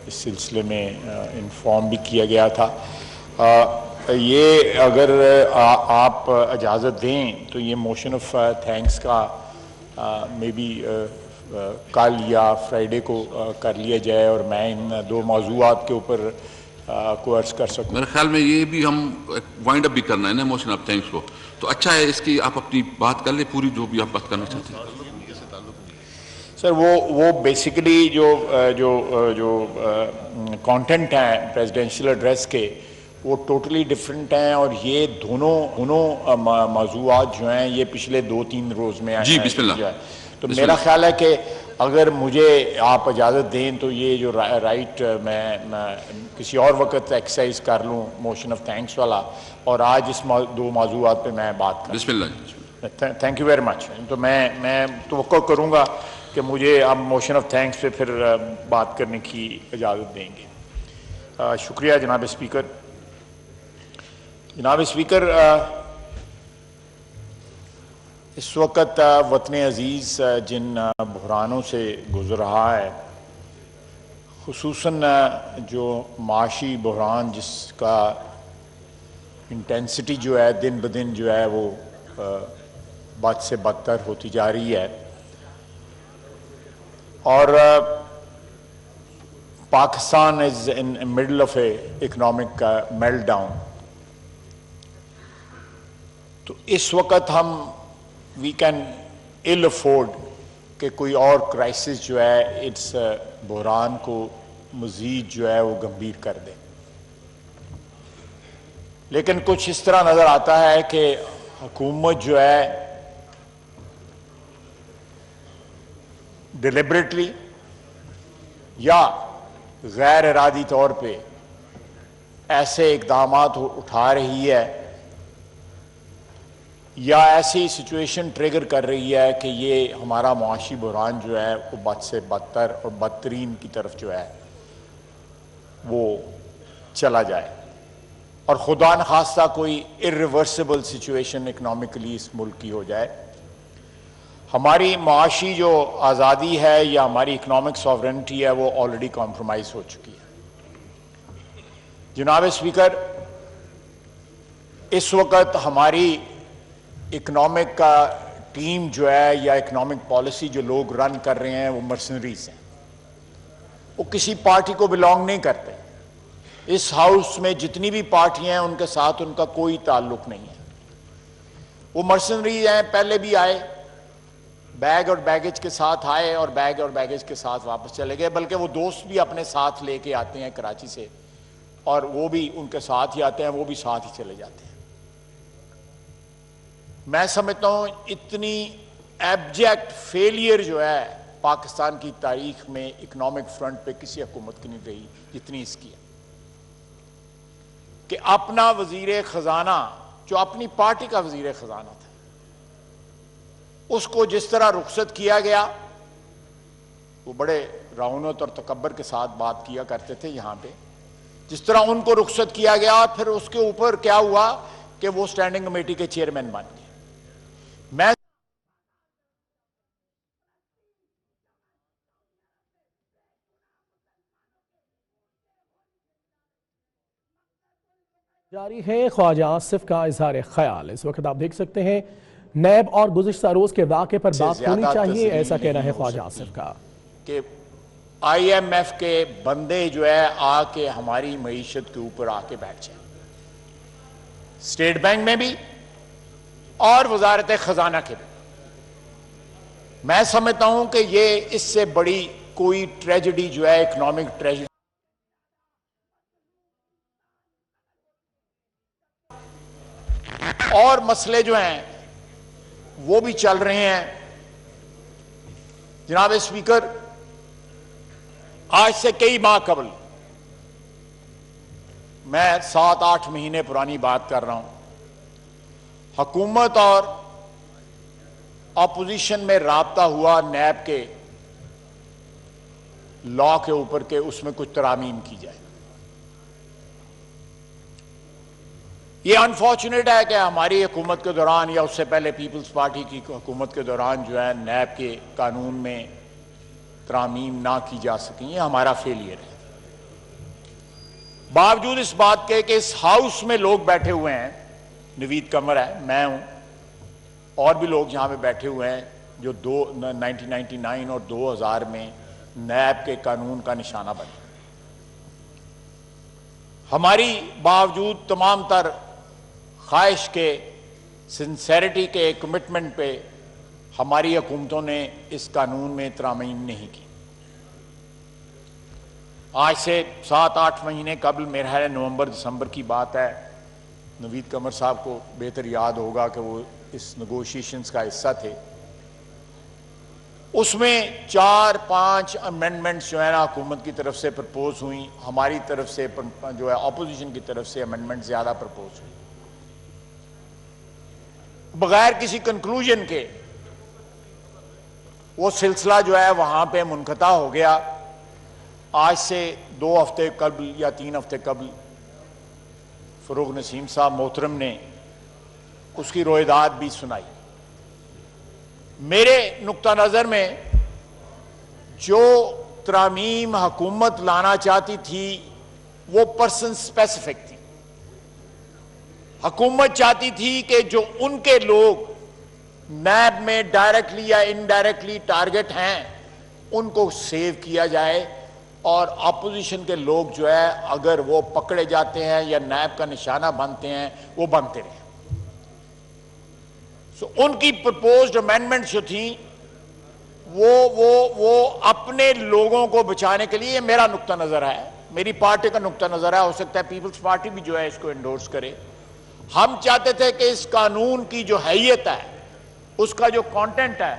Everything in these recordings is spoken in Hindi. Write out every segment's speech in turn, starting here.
इस सिलसिले में इन्फॉर्म भी किया गया था। ये अगर आप इजाज़त दें तो ये मोशन ऑफ थैंक्स का मे बी कल या फ्राइडे को कर लिया जाए और मैं इन दो मौज़ूआत के ऊपर को अर्ज कर सकूं। मेरे ख्याल में ये भी हम वाइंड अप भी करना है ना मोशन ऑफ थैंक्स को, तो अच्छा है इसकी आप अपनी बात कर ले पूरी, जो भी आप बात करना चाहते हैं। सर वो बेसिकली जो कंटेंट हैं प्रेसिडेंशियल एड्रेस के वो टोटली डिफरेंट हैं और ये दोनों मौज़ूआत जो हैं ये पिछले 2-3 रोज़ में जी बिस्मिल्लाह। तो मेरा ख्याल है कि अगर मुझे आप इजाज़त दें तो ये जो राइट मैं किसी और वक्त एक्सरसाइज कर लूँ मोशन ऑफ थैंक्स वाला, और आज इस दो मौज़ूआत पे मैं बात करूँ। बिस्मिल्लाह। Thank you very much. तो मैं तवक्को करूँगा कि मुझे अब मोशन ऑफ थैंक्स पे फिर बात करने की इजाज़त देंगे। शुक्रिया जनाब स्पीकर। जनाब स्पीकर, इस वक्त वतन अज़ीज़ जिन बहरानों से गुज़र रहा है, खुसूसन जो माशी बहरान जिसका इंटेंसिटी जो है दिन ब दिन जो है वो बद से बदतर होती जा रही है, और Pakistan is in middle of A economic meltdown. तो इस वक्त हम वी कैन इल अफोर्ड कि कोई और क्राइसिस जो है इस बहरान को मज़ीद जो है वो गंभीर कर दे। लेकिन कुछ इस तरह नज़र आता है कि हुकूमत जो है डिलिबरेटली या गैर इरादी तौर पे ऐसे इक़दामात उठा रही है या ऐसी सिचुएशन ट्रिगर कर रही है कि ये हमारा मुआशी बहरान जो है वो बद से बदतर और बदतरीन की तरफ जो है वो चला जाए, और खुदा न खास्ता कोई इर्रिवर्सिबल सिचुएशन इकनॉमिकली इस मुल्क की हो जाए। हमारी मुआशी जो आज़ादी है या हमारी इकनॉमिक सॉवरेनिटी है वो ऑलरेडी कॉम्प्रोमाइज़ हो चुकी है। जनाब स्पीकर, इस वक्त हमारी इकनॉमिक का टीम जो है या इकनॉमिक पॉलिसी जो लोग रन कर रहे हैं वो मर्सनरीज हैं, वो किसी पार्टी को बिलोंग नहीं करते। इस हाउस में जितनी भी पार्टियां हैं उनके साथ उनका कोई ताल्लुक नहीं है। वो मर्सनरीज हैं, पहले भी आए, बैग और बैगेज के साथ आए और बैग और बैगेज के साथ वापस चले गए, बल्कि वो दोस्त भी अपने साथ लेके आते हैं कराची से और वो भी उनके साथ ही आते हैं, वो भी साथ ही चले जाते हैं। मैं समझता हूं इतनी एब्जेक्ट फेलियर जो है पाकिस्तान की तारीख में इकोनॉमिक फ्रंट पे किसी हुकूमत की नहीं रही जितनी इसकी है, कि अपना वजीर खजाना जो अपनी पार्टी का वजीर खजाना था उसको जिस तरह रुखसत किया गया, वो बड़े रौनत और तकब्बर के साथ बात किया करते थे यहां पे, जिस तरह उनको रुखसत किया गया, फिर उसके ऊपर क्या हुआ कि वो स्टैंडिंग कमेटी के चेयरमैन बन गए। मैं जारी है ख्वाजा आसिफ का इजहार ख्याल। इस वक्त आप देख सकते हैं नैब और गुज़िश्ता रोज के वाक़े पर बात होनी चाहिए, ऐसा कहना है ख्वाजा आसिफ का कि IMF के बंदे जो है आके हमारी मईशत के ऊपर आके बैठ जाए, स्टेट बैंक में भी और वजारत खजाना के भी। मैं समझता हूं कि ये इससे बड़ी कोई ट्रेजेडी जो है इकोनॉमिक ट्रेजेडी और मसले जो हैं वो भी चल रहे हैं। जनाब स्पीकर, आज से कई माह कबल, मैं 7-8 महीने पुरानी बात कर रहा हूं, हुकूमत और अपोजिशन में राब्ता हुआ नैब के लॉ के ऊपर के उसमें कुछ तरामीम की जाए। ये अनफॉर्चुनेट है कि हमारी हुकूमत के दौरान या उससे पहले पीपल्स पार्टी की हुकूमत के दौरान जो है नैब के कानून में तरामीम ना की जा सकी, ये हमारा फेलियर है। बावजूद इस बात के कि इस हाउस में लोग बैठे हुए हैं, नवीद कमर है, मैं हूं, और भी लोग यहां पे बैठे हुए हैं जो 1999 और 2000 में नैब के कानून का निशाना बने। हमारी बावजूद तमाम तर ख्वाहिश के, सिंसेरिटी के, कमिटमेंट पे हमारी हुकूमतों ने इस कानून में तरामीम नहीं की। आज से 7-8 महीने कबल, मेरा है नवंबर दिसंबर की बात है, नवीद कमर साहब को बेहतर याद होगा कि वो इस नेगोशिएशंस का हिस्सा थे। उसमें 4-5 अमेंडमेंट्स जो है ना हुकूमत की तरफ से प्रपोज हुई, हमारी तरफ से जो है ऑपोजिशन की तरफ से अमेंडमेंट ज्यादा प्रपोज हुई। बगैर किसी कंक्लूजन के वो सिलसिला जो है वहां पे मुनक़ता हो गया। आज से 2 हफ्ते कबल या 3 हफ्ते कबल फरूक नसीम साहब मोहतरम ने उसकी रोयदाद भी सुनाई। मेरे नुक्ता नज़र में जो तरामीम हुकूमत लाना चाहती थी वो पर्सन स्पेसिफिक थी। हुकूमत चाहती थी कि जो उनके लोग नैब में डायरेक्टली या इनडायरेक्टली टारगेट हैं उनको सेव किया जाए, और अपोजिशन के लोग जो है अगर वो पकड़े जाते हैं या नैब का निशाना बनते हैं वो बनते रहे। उनकी प्रपोज्ड अमेंडमेंट जो थी वो अपने लोगों को बचाने के लिए, मेरा नुक्ता नजर है, मेरी पार्टी का नुक्ता नजर है, हो सकता है पीपल्स पार्टी भी जो है इसको एंडोर्स करे। हम चाहते थे कि इस कानून की जो हैयत है, उसका जो कंटेंट है,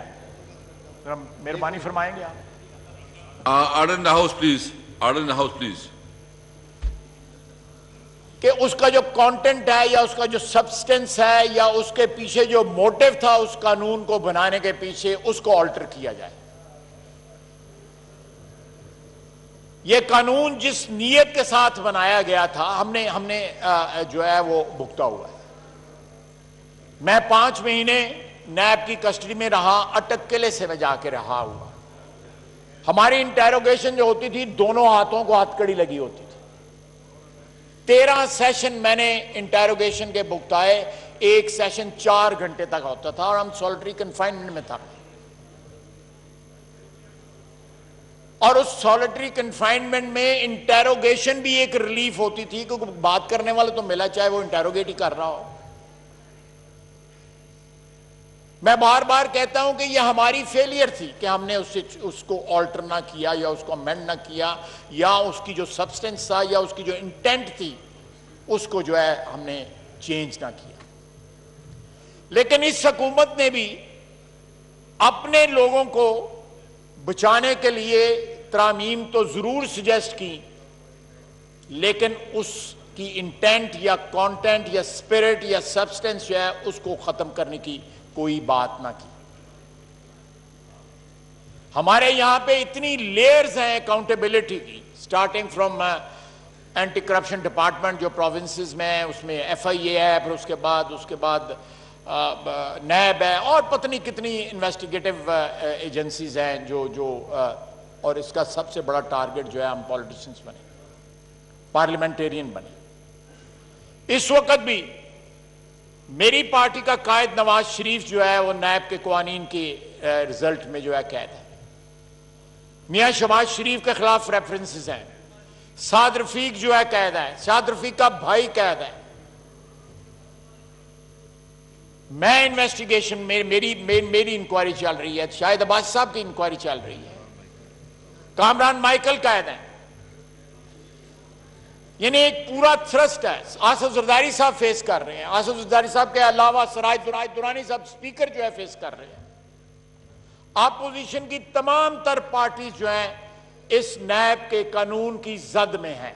मेहरबानी फरमाएंगे आप। Order in the house please, order in the house please, कि उसका जो कंटेंट है या उसका जो सब्सटेंस है या उसके पीछे जो मोटिव था उस कानून को बनाने के पीछे, उसको ऑल्टर किया जाए। यह कानून जिस नीयत के साथ बनाया गया था, हमने जो है वो भुगता हुआ है। मैं 5 महीने नैब की कस्टडी में रहा, अटक किले से मैं जाके रहा हुआ। हमारी इंटेरोगेशन जो होती थी, दोनों हाथों को हथकड़ी लगी होती थी। 13 सेशन मैंने इंटेरोगेशन के भुगताए, एक सेशन 4 घंटे तक होता था और हम सॉलिटरी कन्फाइनमेंट में था। और उस सॉलिटरी कन्फाइनमेंट में इंटेरोगेशन भी एक रिलीफ होती थी, क्योंकि बात करने वाला तो मिला, चाहे वो इंटेरोगेट ही कर रहा हो। मैं बार बार कहता हूं कि यह हमारी फेलियर थी कि हमने उसको ऑल्टर ना किया या उसको अमेंड ना किया, या उसकी जो सब्सटेंस था या उसकी जो इंटेंट थी उसको जो है हमने चेंज ना किया। लेकिन इस हुकूमत ने भी अपने लोगों को बचाने के लिए तरामीम तो जरूर सजेस्ट की, लेकिन उसकी इंटेंट या कंटेंट या स्पिरिट या सब्सटेंस जो है उसको खत्म करने की कोई बात ना की। हमारे यहां पे इतनी लेयर्स हैं अकाउंटेबिलिटी की, starting from anti corruption department जो प्रोविंसेस में है, उसमें FIA है, फिर उसके बाद नैब है, और पता नहीं कितनी इन्वेस्टिगेटिव एजेंसीज हैं जो और इसका सबसे बड़ा टारगेट जो है हम पॉलिटिशियंस बने, पार्लियामेंटेरियन बने। इस वक्त भी मेरी पार्टी का कायद नवाज शरीफ जो है वो नैब के कवानीन के रिजल्ट में जो है कैद है। मियां शहबाज शरीफ के खिलाफ रेफरेंसेस हैं। साद रफीक जो है कैद है, साद रफीक का भाई कैद है। मैं इन्वेस्टिगेशन मेरी इंक्वायरी चल रही है, शाहिद अब्बासी साहब की इंक्वायरी चल रही है, कामरान माइकल कैद है। यानी एक पूरा थ्रस्ट है। आसिफ जरदारी साहब फेस कर रहे हैं, आसिफ जरदारी साहब के अलावा सराय दुरानी साहब स्पीकर जो है फेस कर रहे हैं। अपोजिशन की तमाम तर पार्टी जो है इस नैब के कानून की जद में है।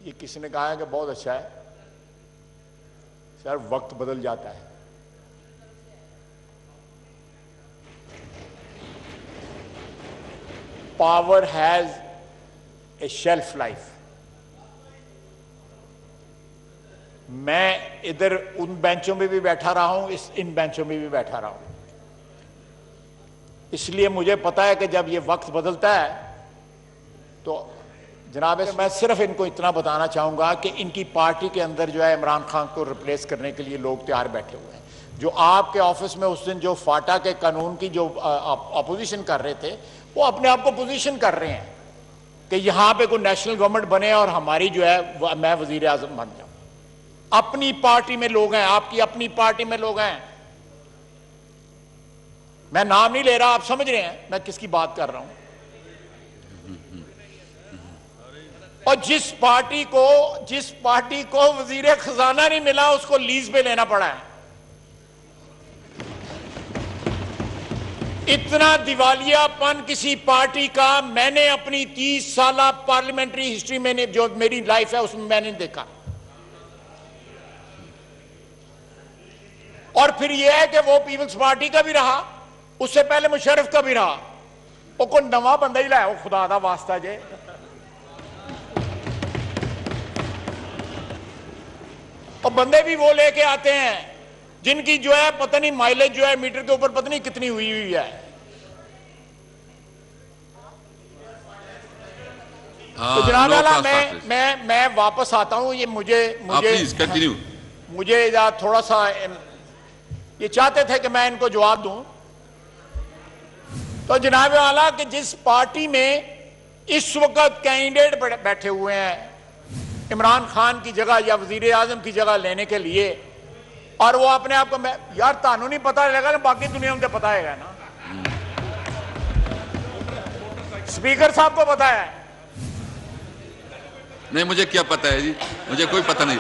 ये किसी ने कहा है कि बहुत अच्छा है सर, वक्त बदल जाता है। Power has a shelf life. मैं इधर उन बेंचों में भी बैठा रहा हूं, इन बेंचों में भी बैठा रहा हूं। इसलिए मुझे पता है कि जब ये वक्त बदलता है तो जनाब मैं सिर्फ इनको इतना बताना चाहूंगा कि इनकी पार्टी के अंदर जो है इमरान खान को रिप्लेस करने के लिए लोग तैयार बैठे हुए हैं। जो आपके ऑफिस में उस दिन जो फाटा के कानून की जो अपोजिशन कर रहे थे, वो अपने आप को पोजीशन कर रहे हैं कि यहां पे कोई नेशनल गवर्नमेंट बने और हमारी जो है मैं वजीर आजम बन जाऊं। अपनी पार्टी में लोग हैं, आपकी अपनी पार्टी में लोग हैं, मैं नाम नहीं ले रहा, आप समझ रहे हैं मैं किसकी बात कर रहा हूं। और जिस पार्टी को वजीर खजाना नहीं मिला उसको लीज पे लेना पड़ा है। इतना दिवालियापन किसी पार्टी का मैंने अपनी 30 साल पार्लियामेंट्री हिस्ट्री में, जो मेरी लाइफ है उसमें मैंने देखा। और फिर यह है कि वो पीपल्स पार्टी का भी रहा, उससे पहले मुशर्रफ का भी रहा, वो कोई नवा बंदा ही लाया, वो खुदा दा वास्ता जे। और बंदे भी वो लेके आते हैं जिनकी जो है पता नहीं माइलेज जो है मीटर के ऊपर पता नहीं कितनी हुई है। तो जनाब वाला मैं वापस आता हूं। ये मुझे थोड़ा सा ये चाहते थे कि मैं इनको जवाब दूं। तो जनाब वाला कि जिस पार्टी में इस वक्त कैंडिडेट बैठे हुए हैं इमरान खान की जगह या वजीर आजम की जगह लेने के लिए, और वो अपने आप को यार तानू नहीं पता लगा ना, बाकी दुनिया में पता है ना, स्पीकर साहब को पता है। नहीं मुझे क्या पता है जी, मुझे कोई पता नहीं।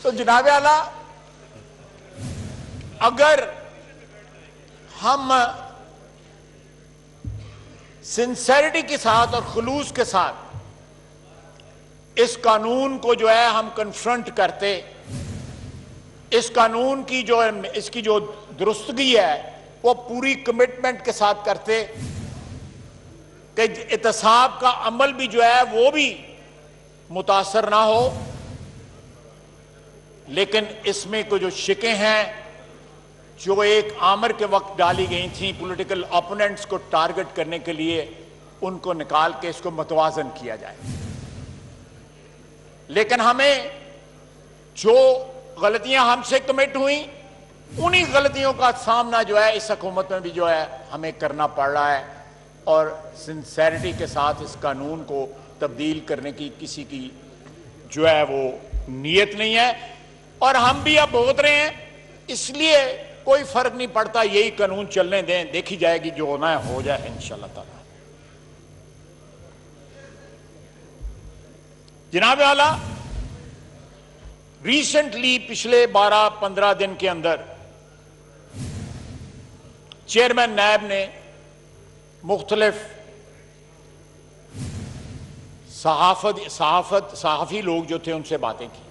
तो जनाब आला अगर हम सिंसेरिटी के साथ और खुलूस के साथ इस कानून को जो है हम कन्फ्रंट करते, इस कानून की जो इसकी जो दुरुस्तगी है वो पूरी कमिटमेंट के साथ करते कि एहतसाब का अमल भी जो है वो भी मुतासर ना हो, लेकिन इसमें कोई जो शिकें हैं जो एक आमर के वक्त डाली गई थी पॉलिटिकल ओपोनेंट्स को टारगेट करने के लिए, उनको निकाल के इसको मतवाजन किया जाए। लेकिन हमें जो गलतियां हमसे कमिट हुई उन्हीं गलतियों का सामना जो है इस हुकूमत में भी जो है हमें करना पड़ रहा है, और सिंसेरिटी के साथ इस कानून को तब्दील करने की किसी की जो है वो नीयत नहीं है। और हम भी अब भुगत रहे हैं, इसलिए कोई फर्क नहीं पड़ता, यही कानून चलने दें, देखी जाएगी जो होना है हो जाए इंशाअल्लाह ताला। जनाब आला रिसेंटली पिछले 12-15 दिन के अंदर चेयरमैन नैब ने मुख्तलिफ सहाफी लोग जो थे उनसे बातें की।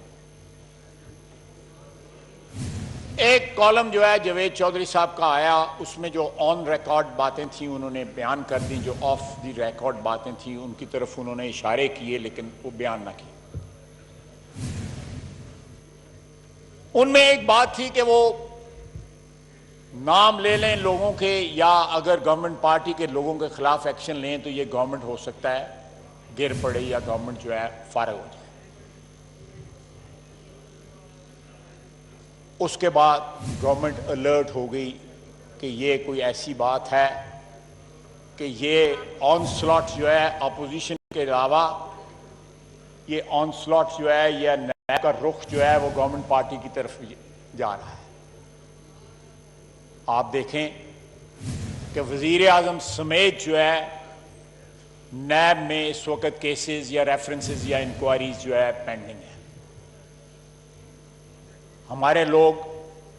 एक कॉलम जो है जवेद चौधरी साहब का आया, उसमें जो ऑन रिकॉर्ड बातें थी उन्होंने बयान कर दी, जो ऑफ द रिकॉर्ड बातें थी उनकी तरफ उन्होंने इशारे किए लेकिन वो बयान ना किए। उनमें एक बात थी कि वो नाम ले लें लोगों के, या अगर गवर्नमेंट पार्टी के लोगों के खिलाफ एक्शन लें तो ये गवर्नमेंट हो सकता है गिर पड़े या गवर्नमेंट जो है फारग हो जाए। उसके बाद गवर्नमेंट अलर्ट हो गई कि ये कोई ऐसी बात है कि ये ऑनस्लॉट जो है अपोजिशन के अलावा, ये ऑनस्लॉट जो है या नया का रुख जो है वो गवर्नमेंट पार्टी की तरफ जा रहा है। आप देखें कि वजीर आजम समेत जो है नैब में इस वक्त केसेस या रेफरेंसेस या इंक्वायरीज जो है पेंडिंग है। हमारे लोग,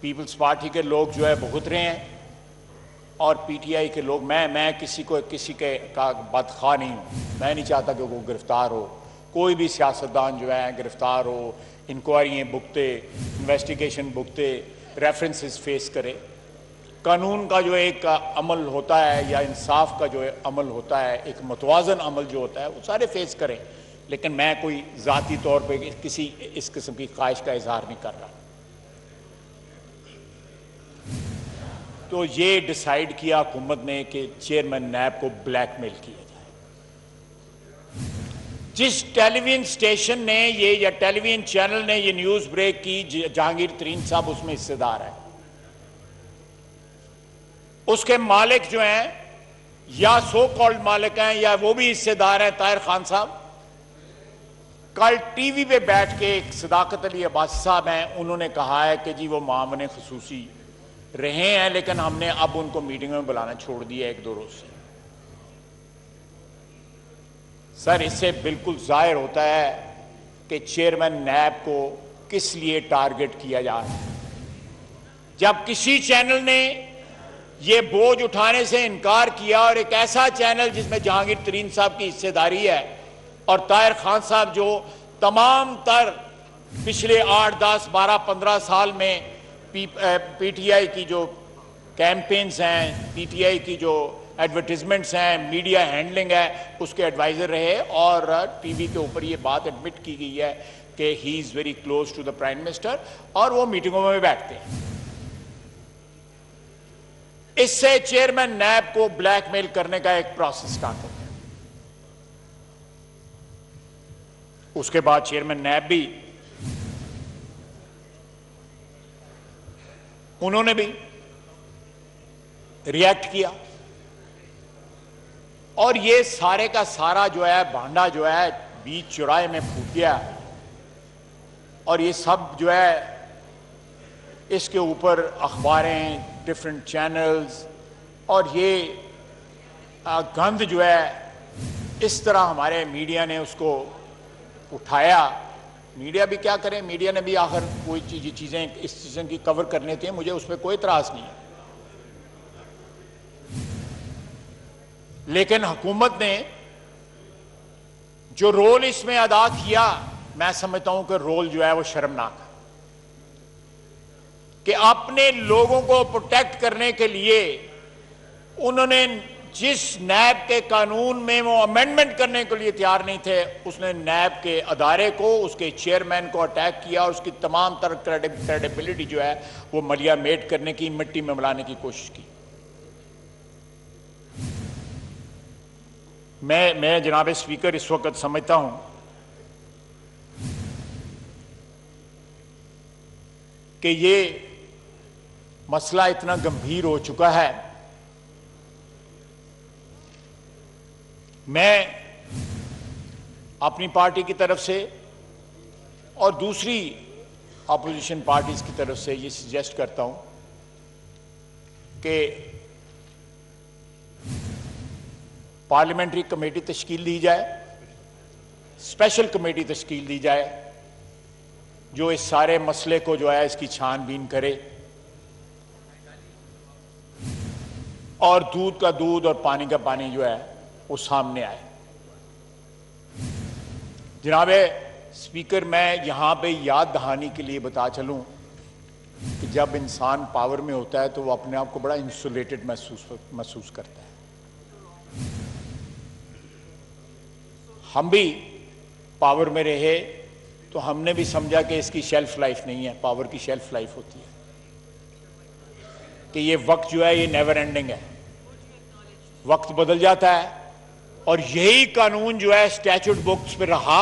पीपल्स पार्टी के लोग जो है भुगत रहे हैं, और पीटीआई के लोग, मैं किसी के का बदखा नहीं हूँ, मैं नहीं चाहता कि वो गिरफ्तार हो, कोई भी सियासतदान जो है गिरफ्तार हो, इंक्वायरियाँ भुगते, इन्वेस्टिगेशन भुगते, रेफरेंसेस फेस करे। कानून का जो एक अमल होता है या इंसाफ का जो अमल होता है, एक मुतवाज़न अमल जो होता है वो सारे फेस करें, लेकिन मैं कोई ज़ाती तौर पे किसी इस किस्म की ख्वाहिश का इजहार नहीं कर रहा। तो ये डिसाइड किया हुकूमत ने कि चेयरमैन नैब को ब्लैकमेल किया जाए। जिस टेलीविजन स्टेशन ने ये या टेलीविजन चैनल ने ये न्यूज़ ब्रेक की, जहांगीर तरीन साहब उसमें हिस्सेदार है, उसके मालिक जो हैं या सो कॉल्ड मालिक हैं या वो भी हिस्सेदार हैं, ताहिर खान साहब, कल टीवी पे बैठ के एक सदाकत अली अब्बासी साहब हैं, उन्होंने कहा है कि जी वो मामले खसूसी रहे हैं, लेकिन हमने अब उनको मीटिंग में बुलाना छोड़ दिया 1-2 रोज से। सर, इससे बिल्कुल जाहिर होता है कि चेयरमैन नैब को किस लिए टारगेट किया जा रहा है। जब किसी चैनल ने ये बोझ उठाने से इनकार किया और एक ऐसा चैनल जिसमें जहांगीर तरीन साहब की हिस्सेदारी है और ताहिर खान साहब जो तमाम तर पिछले 8, 10, 12, 15 साल में पीटीआई की जो कैंपेन्स हैं, पीटीआई की जो एडवर्टीजमेंट्स हैं, मीडिया हैंडलिंग है, उसके एडवाइजर रहे और टीवी के ऊपर ये बात एडमिट की गई है कि he is very close to the prime minister और वो मीटिंगों में बैठते हैं। इससे चेयरमैन नैब को ब्लैकमेल करने का एक प्रोसेस स्टार्ट हो गया। उसके बाद चेयरमैन नैब भी, उन्होंने भी रिएक्ट किया और ये सारे का सारा जो है भांडा जो है बीच चौराहे में फूट गया और ये सब जो है इसके ऊपर अखबारें, डिफरेंट चैनल्स और ये गंद जो है इस तरह हमारे मीडिया ने उसको उठाया। मीडिया भी क्या करे, मीडिया ने भी आखिर कोई चीजें इस चीज़ों की कवर करनी थी, मुझे उस पर कोई इतराज नहीं है। लेकिन हुकूमत ने जो रोल इसमें अदा किया, मैं समझता हूं कि रोल जो है वो शर्मनाक है कि अपने लोगों को प्रोटेक्ट करने के लिए उन्होंने जिस नैब के कानून में वो अमेंडमेंट करने के लिए तैयार नहीं थे, उसने नैब के अदारे को, उसके चेयरमैन को अटैक किया और उसकी तमाम तरह क्रेडिबिलिटी जो है वो मलिया मेट करने की, मिट्टी में मिलाने की कोशिश की। मैं जनाब स्पीकर इस वक्त समझता हूं कि ये मसला इतना गंभीर हो चुका है। मैं अपनी पार्टी की तरफ से और दूसरी अपोजिशन पार्टीज की तरफ से ये सजेस्ट करता हूं कि पार्लियामेंट्री कमेटी तश्कील दी जाए, स्पेशल कमेटी तश्कील दी जाए जो इस सारे मसले को जो है इसकी छानबीन करे और दूध का दूध और पानी का पानी जो है वो सामने आए। जनाब स्पीकर, मैं यहां पे याद दहानी के लिए बता चलूं कि जब इंसान पावर में होता है तो वो अपने आप को बड़ा इंसुलेटेड महसूस करता है। हम भी पावर में रहे तो हमने भी समझा कि इसकी शेल्फ लाइफ नहीं है, पावर की शेल्फ लाइफ होती है कि ये वक्त जो है ये नेवर एंडिंग है, वक्त बदल जाता है और यही कानून जो है स्टैट्यूट बुक्स पे रहा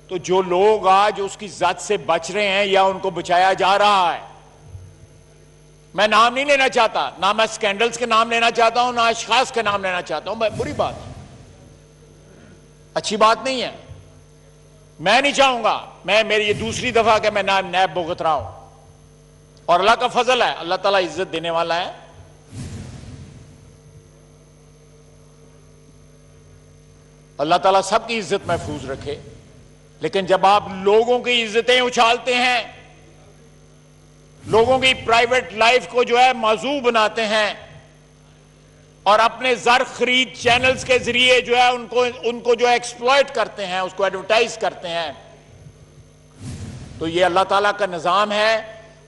तो जो लोग आज उसकी जद से बच रहे हैं या उनको बचाया जा रहा है, मैं नाम नहीं लेना चाहता, ना मैं स्कैंडल्स के नाम लेना चाहता हूं, ना अशखास के नाम लेना चाहता हूं, मैं बुरी बात है, अच्छी बात नहीं है, मैं नहीं चाहूंगा। मेरी ये दूसरी दफा कि मैं नैब भुगत रहा हूं और अल्लाह का फजल है, अल्लाह ताला इज्जत देने वाला है। अल्लाह ताला सबकी इज्जत महफूज रखे, लेकिन जब आप लोगों की इज्जतें उछालते हैं, लोगों की प्राइवेट लाइफ को जो है मौजू बनाते हैं और अपने जर खरीद चैनल्स के जरिए जो है उनको जो है एक्सप्लॉइट करते हैं, उसको एडवर्टाइज करते हैं, तो ये अल्लाह ताला का निजाम है।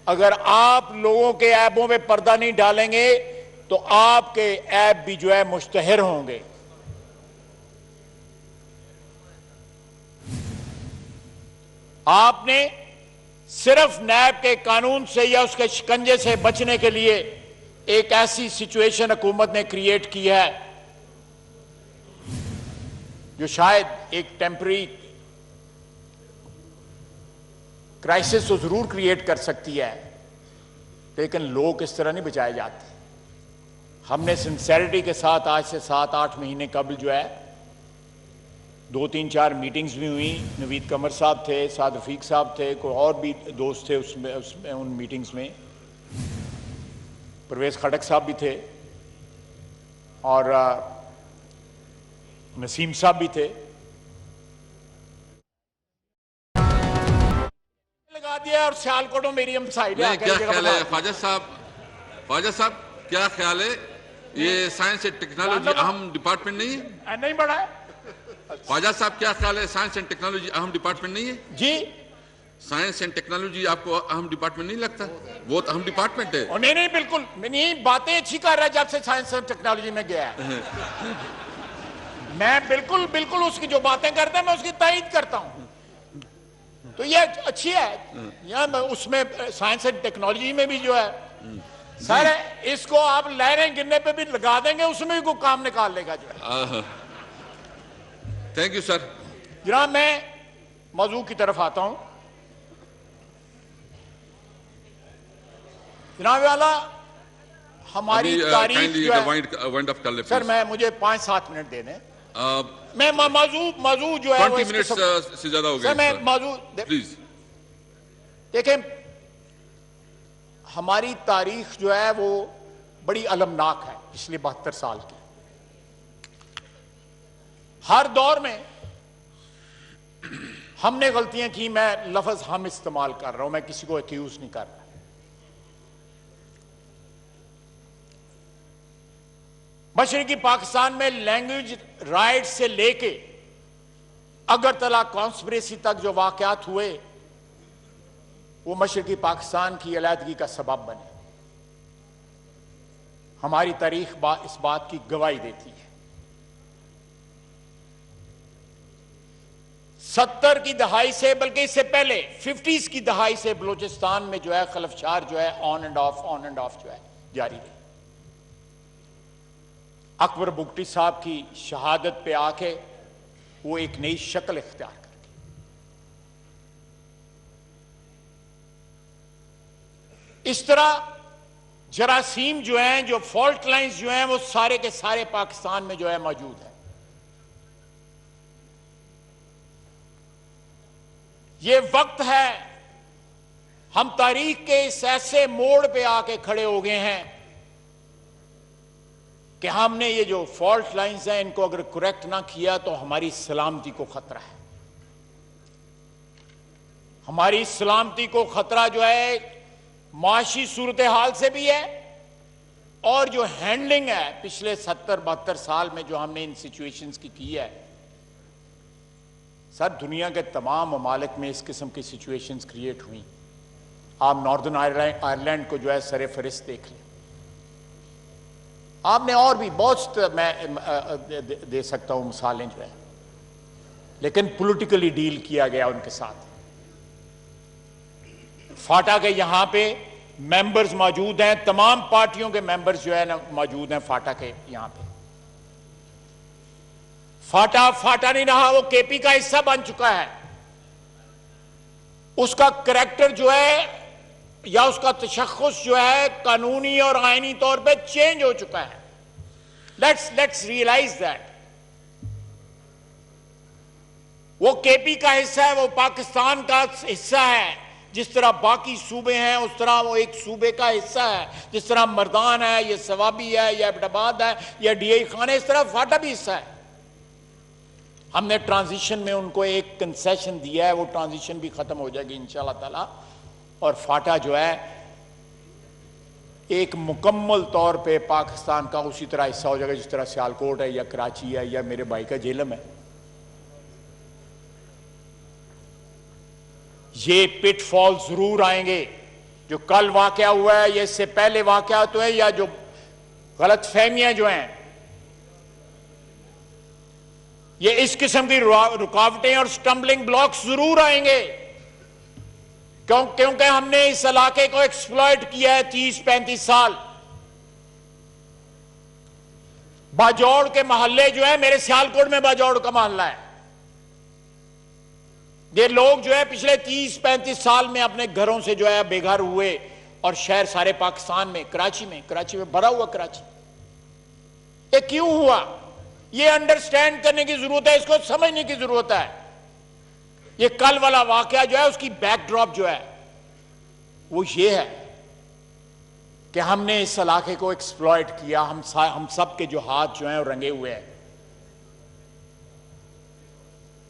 अगर आप लोगों के ऐबों में पर्दा नहीं डालेंगे तो आपके ऐब भी जो है मुश्तहर होंगे। आपने सिर्फ नैब के कानून से या उसके शिकंजे से बचने के लिए एक ऐसी सिचुएशन हुकूमत ने क्रिएट की है जो शायद एक टेम्पररी क्राइसिस तो जरूर क्रिएट कर सकती है, लेकिन लोग इस तरह नहीं बचाए जाते। हमने सिंसेरिटी के साथ आज से 7-8 महीने कबल जो है 2-3-4 मीटिंग्स भी हुई। नवीद कमर साहब थे, साद रफीक साहब थे, कोई और भी दोस्त थे उसमें उन मीटिंग्स में, परवेज खटक साहब भी थे और नसीम साहब भी थे। लगा दिया और सियालकोट मेरी हम साइड क्या ख्याल है ख्वाजा साहब, क्या ख्याल है ये साइंस एंड टेक्नोलॉजी अहम डिपार्टमेंट नहीं है? नहीं बढ़ा है ख्वाजा साहब, क्या ख्याल है साइंस एंड टेक्नोलॉजी अहम डिपार्टमेंट नहीं है? जी, साइंस एंड टेक्नोलॉजी आपको अहम डिपार्टमेंट नहीं लगता? वो तो अहम डिपार्टमेंट है। नहीं बिल्कुल नहीं, बातें अच्छी कर रहा है जब से साइंस और टेक्नोलॉजी में गया है। मैं बिल्कुल उसकी जो बातें करता है मैं उसकी तायीद करता हूं, तो ये अच्छी है। यहाँ उसमें साइंस एंड टेक्नोलॉजी में भी जो है सर, इसको आप लहरें गिरने पे भी लगा देंगे, उसमें भी कोई काम निकाल लेगा जो है। Thank you sir. जनाब, मैं मौजू की तरफ आता हूं। जनाब वाला, हमारी तारीख जो है सर, मुझे 5-7 मिनट दे दें। मैं मौजू जो है 20 मिनट से ज्यादा हो गया सर। मैं मौजू प्लीज देखें, हमारी तारीख जो है वो बड़ी अलमनाक है पिछले 72 साल की। हर दौर में हमने गलतियां की। मैं लफ्ज हम इस्तेमाल कर रहा हूं, मैं किसी को एक्यूज नहीं कर रहा। मशरकी पाकिस्तान में लैंग्वेज राइट से लेके अगरतला कॉन्स्पिरेसी तक जो वाकयात हुए वो मशरकी पाकिस्तान की अलहदगी का सबब बने। हमारी तारीख इस बात की गवाही देती है। 70 की दहाई से, बल्कि इससे पहले 50s की दहाई से बलूचिस्तान में जो है खलफशार जो है ऑन एंड ऑफ जो है जारी रही। अकबर बुगटी साहब की शहादत पे आके वो एक नई शक्ल इख्तियार कर गई। इस तरह जरासीम जो हैं, जो फॉल्ट लाइंस जो हैं, वो सारे के सारे पाकिस्तान में जो है मौजूद है। ये वक्त है, हम तारीख के इस ऐसे मोड़ पे आके खड़े हो गए हैं कि हमने ये जो फॉल्ट लाइंस हैं इनको अगर करेक्ट ना किया तो हमारी सलामती को खतरा है। हमारी सलामती को खतरा जो है माशी सूरत हाल से भी है, और जो हैंडलिंग है पिछले 70-72 साल में जो हमने इन सिचुएशंस की है। सर, दुनिया के तमाम ममालिक में इस किस्म की सिचुएशंस क्रिएट हुई। आप नॉर्दर्न आयरलैंड को जो है सरे फहरिस्त देख लें। आपने और भी बहुत मैं दे सकता हूं मिसालें जो है, लेकिन पॉलिटिकली डील किया गया उनके साथ। फाटा के यहां पे मेंबर्स मौजूद हैं, तमाम पार्टियों के मेंबर्स जो है ना मौजूद हैं फाटा के यहां पे। फाटा नहीं रहा, वो केपी का हिस्सा बन चुका है। उसका करैक्टर जो है या उसका तशख्खुस जो है कानूनी और आईनी तौर पे चेंज हो चुका है। Let's realize that. वो केपी का हिस्सा है, वो पाकिस्तान का हिस्सा है। जिस तरह बाकी सूबे हैं उस तरह वो एक सूबे का हिस्सा है। जिस तरह मर्दान है, ये सवाबी है, या एबटाबाद है, या डीआई खान है, इस तरह फाटा भी हिस्सा है। हमने ट्रांजिशन में उनको एक कंसेशन दिया है, वो ट्रांजिशन भी खत्म हो जाएगी इंशाल्लाह ताला, और फाटा जो है एक मुकम्मल तौर पे पाकिस्तान का उसी तरह हिस्सा हो जाएगा जिस तरह सियालकोट है या कराची है या मेरे भाई का झेलम है। ये पिटफॉल जरूर आएंगे। जो कल वाकया हुआ है या इससे पहले वाकया तो है, या जो गलतफहमियां जो हैं, ये इस किस्म की रुकावटें और स्टम्बलिंग ब्लॉक्स जरूर आएंगे। क्योंकि हमने इस इलाके को एक्सप्लॉइट किया है 30-35 साल। बाजौड़ के मोहल्ले जो है, मेरे सियालकोट में बाजौड़ का मोहल्ला है, ये लोग जो है पिछले 30-35 साल में अपने घरों से जो है बेघर हुए और शहर सारे पाकिस्तान में, कराची में भरा हुआ कराची। ये क्यों हुआ? ये अंडरस्टैंड करने की जरूरत है, इसको समझने की जरूरत है। ये कल वाला वाकया जो है उसकी बैकड्रॉप जो है वो ये है कि हमने इस इलाके को एक्सप्लॉइट किया। हम सब के जो हाथ जो हैं वो रंगे हुए हैं।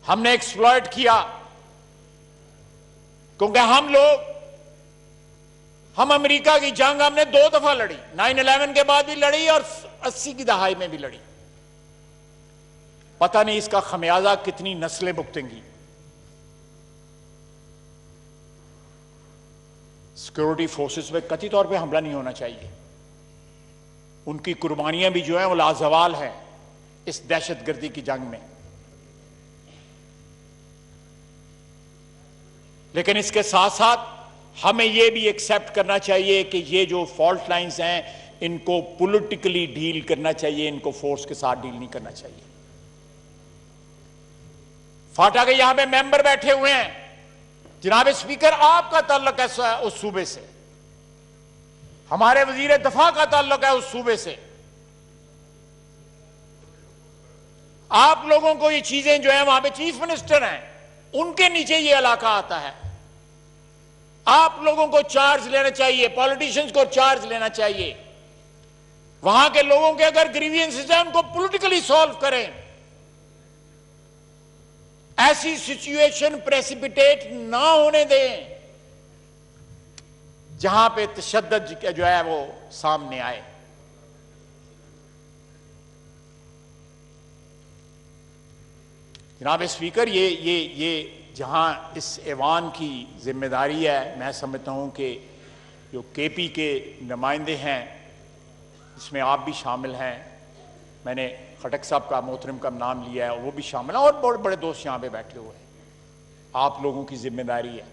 हमने एक्सप्लॉइट किया क्योंकि हम अमेरिका की जंग हमने 2 दफा लड़ी, 9/11 के बाद भी लड़ी और 80 की दहाई में भी लड़ी। पता नहीं इसका खमियाजा कितनी नस्लें भुगतेंगी। सिक्योरिटी फोर्सेस पे कथित तौर पे हमला नहीं होना चाहिए। उनकी कुर्बानियां भी जो है वो लाजवाल है इस दहशतगर्दी की जंग में। लेकिन इसके साथ साथ हमें यह भी एक्सेप्ट करना चाहिए कि ये जो फॉल्ट लाइंस हैं इनको पॉलिटिकली डील करना चाहिए, इनको फोर्स के साथ डील नहीं करना चाहिए। फाटा के यहां पे मेंबर बैठे हुए हैं। जनाब स्पीकर, आपका ताल्लुक है उस सूबे से, हमारे वजीर दफा का ताल्लुक है उस सूबे से। आप लोगों को ये चीजें जो है, वहां पे चीफ मिनिस्टर हैं, उनके नीचे ये इलाका आता है। आप लोगों को चार्ज लेना चाहिए, पॉलिटिशियंस को चार्ज लेना चाहिए। वहां के लोगों के अगर ग्रीवियंसेस हैं उनको पॉलिटिकली सॉल्व करें। ऐसी सिचुएशन प्रेसिपिटेट ना होने दें जहां पे तशद्दुद जो है वो सामने आए। जनाब स्पीकर, ये जहां इस ऐवान की जिम्मेदारी है, मैं समझता हूं कि जो केपी के नुमाइंदे हैं, इसमें आप भी शामिल हैं, मैंने खटक साहब का, मोहतरम का नाम लिया है, वो भी शामिल है, और बड़े बड़े दोस्त यहां पे बैठे हुए हैं। आप लोगों की जिम्मेदारी है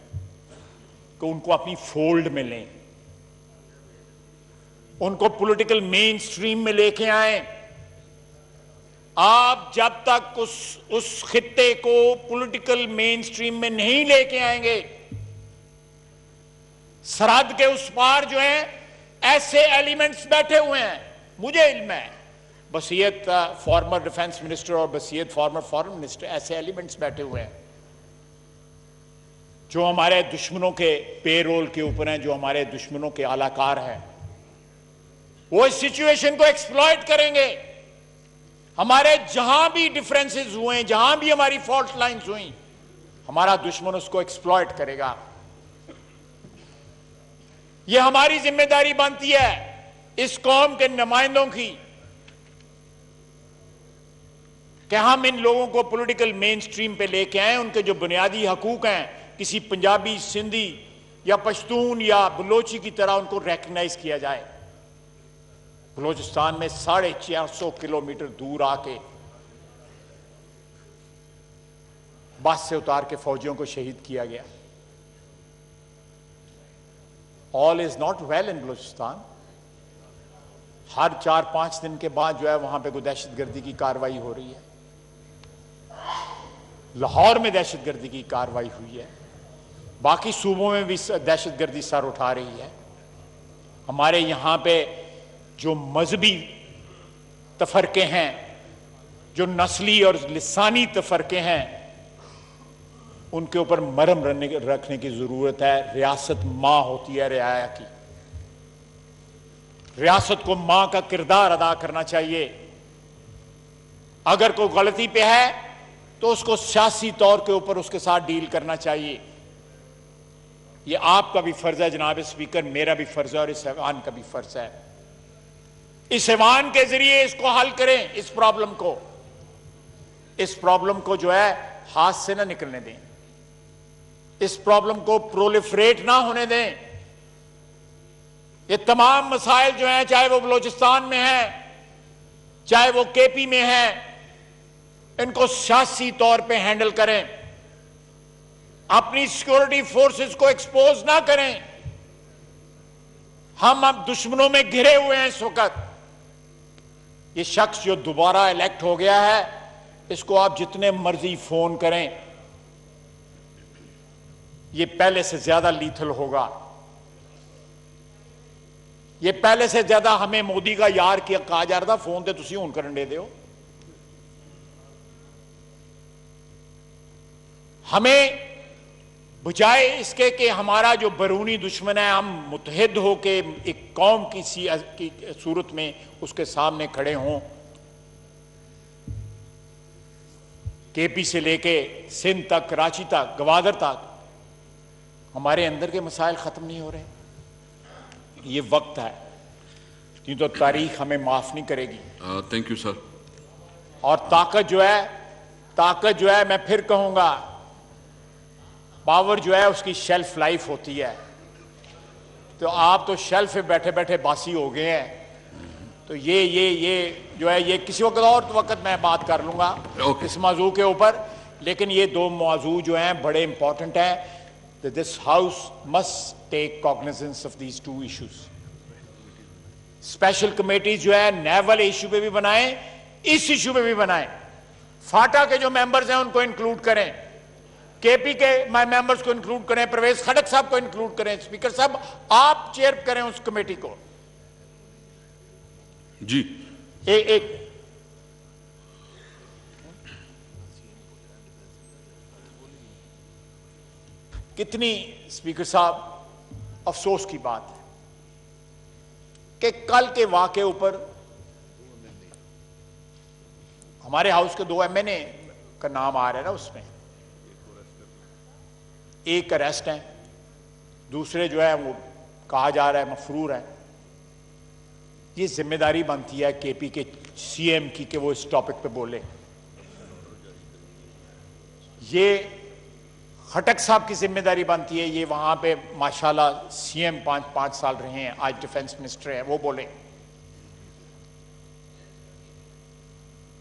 कि उनको अपनी फोल्ड में लें, उनको पॉलिटिकल मेन स्ट्रीम में लेके आए। आप जब तक उस खित्ते को पॉलिटिकल मेन स्ट्रीम में नहीं लेके आएंगे, सरहद के उस पार जो है ऐसे एलिमेंट्स बैठे हुए हैं, मुझे इल्म है, बसीयत फॉर्मर डिफेंस मिनिस्टर और बसीयत फॉर्मर फॉरेन मिनिस्टर, ऐसे एलिमेंट्स बैठे हुए हैं जो हमारे दुश्मनों के पेरोल के ऊपर हैं, जो हमारे दुश्मनों के आलाकार हैं। वो इस सिचुएशन को एक्सप्लॉइट करेंगे। हमारे जहां भी डिफरेंसेस हुए, जहां भी हमारी फॉल्ट लाइंस हुई, हमारा दुश्मन उसको एक्सप्लॉइट करेगा। यह हमारी जिम्मेदारी बनती है इस कौम के नुमाइंदों की कि हम इन लोगों को पॉलिटिकल मेन स्ट्रीम पे लेके आए। उनके जो बुनियादी हकूक हैं, किसी पंजाबी, सिंधी या पश्तून या बलोची की तरह उनको रिकॉग्नाइज किया जाए। बलोचिस्तान में 450 किलोमीटर दूर आके बस से उतार के फौजियों को शहीद किया गया। All is not well in Balochistan. हर 4-5 दिन के बाद जो है वहां पे कोई दहशतगर्दी की कार्रवाई हो रही है। लाहौर में दहशतगर्दी की कार्रवाई हुई है, बाकी सूबों में भी दहशतगर्दी सर उठा रही है। हमारे यहां पे जो मजहबी तफरके हैं, जो नस्ली और लिसानी तफरके हैं, उनके ऊपर मरहम रखने की जरूरत है। रियासत मां होती है रियाया की, रियासत को मां का किरदार अदा करना चाहिए। अगर कोई गलती पे है तो उसको सियासी तौर के ऊपर उसके साथ डील करना चाहिए। यह आपका भी फर्ज है जनाब स्पीकर, मेरा भी फर्ज है और इस ऐवान का भी फर्ज है। इस ऐवान के जरिए इसको हल करें। इस प्रॉब्लम को जो है हाथ से ना निकलने दें, इस प्रॉब्लम को प्रोलिफरेट ना होने दें। ये तमाम मसाइल जो हैं, चाहे वो बलोचिस्तान में है, चाहे वो केपी में है, इनको सियासी तौर पे हैंडल करें। अपनी सिक्योरिटी फोर्सेस को एक्सपोज ना करें। हम अब दुश्मनों में घिरे हुए हैं इस वक्त। ये शख्स जो दोबारा इलेक्ट हो गया है, इसको आप जितने मर्जी फोन करें, ये पहले से ज्यादा लीथल होगा। ये पहले से ज्यादा हमें मोदी का यार किया कहा जा रहा था, फोन ते तुसी हुण करन दे दियो। हमें बजाय इसके कि हमारा जो बैरूनी दुश्मन है, हम मुत्तहिद होके एक कौम की सूरत में उसके सामने खड़े हों। केपी से लेके सिंध तक, कराची तक, गवादर तक, हमारे अंदर के मसाइल खत्म नहीं हो रहे। ये वक्त है, नहीं तो तारीख हमें माफ नहीं करेगी। Thank you sir. और ताकत जो है मैं फिर कहूंगा, पावर जो है उसकी शेल्फ लाइफ होती है। तो आप तो शेल्फ पे बैठे बैठे बासी हो गए हैं। तो ये जो है, ये किसी वक्त मैं बात कर लूंगा इस मौजू के ऊपर। लेकिन ये दो मौजू जो हैं बड़े इंपॉर्टेंट हैं। This house must take cognizance of these two issues. Special committee जो है नेवल इश्यू पे भी बनाएं, इस इश्यू पे भी बनाएं। फाटा के जो मेंबर्स हैं उनको इंक्लूड करें, केपी के मेंबर्स को इंक्लूड करें, परवेज खड़क साहब को इंक्लूड करें। स्पीकर साहब, आप चेयर करें उस कमेटी को। जी एक कितनी स्पीकर साहब अफसोस की बात है कि कल के वाक़े ऊपर हमारे हाउस के 2 एमएनए का नाम आ रहा है ना, उसमें एक अरेस्ट है, दूसरे जो है वो कहा जा रहा है मफरूर है। ये जिम्मेदारी बनती है केपी के सीएम की कि वो इस टॉपिक पे बोले। ये खटक साहब की जिम्मेदारी बनती है, ये वहां पे माशाल्लाह सीएम 5 साल रहे हैं, आज डिफेंस मिनिस्टर हैं, वो बोले।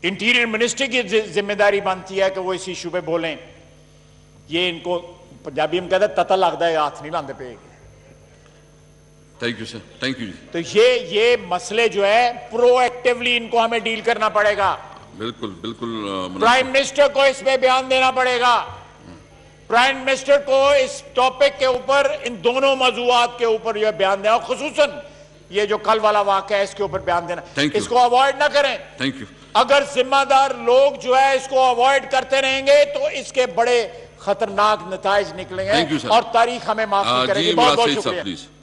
इंटीरियर मिनिस्ट्री की जिम्मेदारी बनती है कि वो इस इशू पे बोलें। ये इनको पंजाबी में कहते तता लगता है, हाथ नहीं लाते पे। Thank you sir, thank you. तो ये मसले जो है प्रोएक्टिवली इनको हमें डील करना पड़ेगा। बिल्कुल बिल्कुल। प्राइम मिनिस्टर को इस पे बयान देना पड़ेगा। प्राइम मिनिस्टर को इस टॉपिक के ऊपर, इन दोनों मौजूआत के ऊपर यह बयान देना, खुसूसन ये जो कल वाला वाक़या है इसके ऊपर बयान देना। इसको अवॉइड ना करें। Thank you. अगर जिम्मेदार लोग जो है इसको अवॉइड करते रहेंगे तो इसके बड़े खतरनाक नताइज निकलेंगे और तारीख हमें माफ नहीं करेगी। बहुत बहुत शुक्रिया।